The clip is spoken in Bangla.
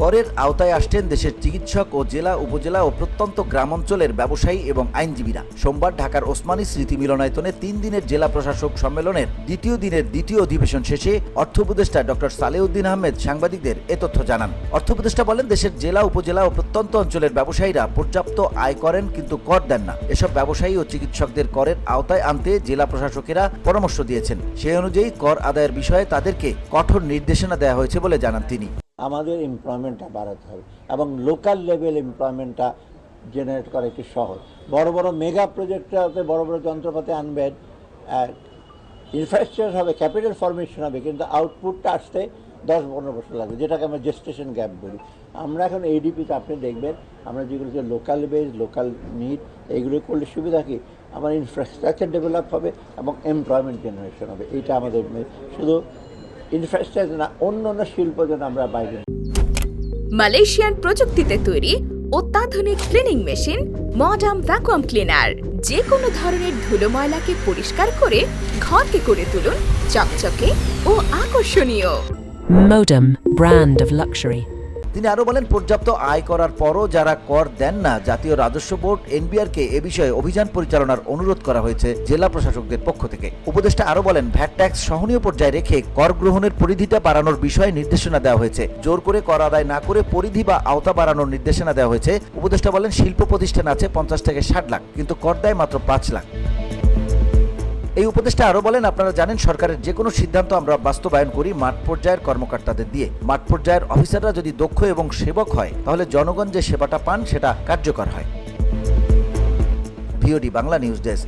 করের আওতায় আসছেন দেশের চিকিৎসক ও জেলা উপজেলা ও প্রত্যন্ত গ্রামাঞ্চলের ব্যবসায়ী এবং আইনজীবীরা। সোমবার ঢাকার ওসমানী স্মৃতি মিলনায়তনে 3 দিনের জেলা প্রশাসক সম্মেলনের দ্বিতীয় দিনের দ্বিতীয় অধিবেশন শেষে অর্থ উপদেষ্টা ডক্টর সালেউদ্দিন আহমেদ সাংবাদিকদের এ তথ্য জানান। অর্থ উপদেষ্টা বলেন, দেশের জেলা উপজেলা ও প্রত্যন্ত অঞ্চলের ব্যবসায়ীরা পর্যাপ্ত আয় করেন কিন্তু কর দেন না। এসব ব্যবসায়ী ও চিকিৎসকদের করের আওতায় আনতে জেলা প্রশাসকেরা পরামর্শ দিয়েছেন। সেই অনুযায়ী কর আদায়ের বিষয়ে তাদেরকে কঠোর নির্দেশনা দেওয়া হয়েছে বলে জানান তিনি। আমাদের এমপ্লয়মেন্টটা বাড়াতে হবে এবং লোকাল লেভেল এমপ্লয়মেন্টটা জেনারেট করা একটু সহজ। বড় বড় মেগা প্রজেক্টটাতে বড় বড় যন্ত্রপাতি আনবেন, ইনফ্রাস্ট্রাকচার হবে, ক্যাপিটাল ফরমেশন হবে, কিন্তু আউটপুটটা আসতে 10-15 বছর লাগবে, যেটাকে আমরা জেস্টেশন গ্যাপ বলি। আমরা এখন এডিপিতে আপনি দেখবেন, আমরা যেগুলো যে লোকাল বেস, লোকাল নিড, এইগুলো করলে সুবিধা কি, আমার ইনফ্রাস্ট্রাকচার ডেভেলপ হবে এবং এমপ্লয়মেন্ট জেনারেশন হবে। এইটা আমাদের শুধু ইনফ্রাস্ট্রাকচার না, অন্য অন্য শিল্প যেন আমরা বাইরে। মালয়েশিয়ান প্রযুক্তিতে তৈরি অত্যাধুনিক cleaning machine modern vacuum cleaner যে কোনো ধরনের ধুলো ময়লাকে পরিষ্কার করে ঘরকে করে তুলুন চকচকে ও আকর্ষণীয়। Modem, brand of luxury. তিনি আরো বলেন, পর্যাপ্ত আয় করার পরও যারা কর দেন না, জাতীয় রাজস্ব বোর্ড এনবিআরকে এ বিষয়ে অভিযান পরিচালনার অনুরোধ করা হয়েছে জেলা প্রশাসকদের পক্ষ থেকে। উপদেষ্টা আরো বলেন, ভ্যাট ট্যাক্স সহনীয় পর্যায়ে রেখে কর গ্রহণের পরিধিটা বাড়ানোর বিষয়ে নির্দেশনা দেওয়া হয়েছে। জোর করে কর আদায় না করে পরিধি বা আওতা বাড়ানোর নির্দেশনা দেওয়া হয়েছে। উপদেষ্টা বলেন, শিল্প প্রতিষ্ঠান আছে 50 থেকে 60 লাখ, কিন্তু কর দেয় মাত্র 5 লাখ। এই উপদেষ্টা আরো বলেন, আপনারা জানেন সরকারের যে কোনো সিদ্ধান্ত আমরা বাস্তবায়ন করি মাঠ পর্যায়ের কর্মকর্তাদের দিয়ে। মাঠ পর্যায়ের অফিসাররা যদি দক্ষ এবং সেবক হয়, তাহলে জনগণ যে সেবাটা পান সেটা কার্যকর হয়। VOD Bangla news desk.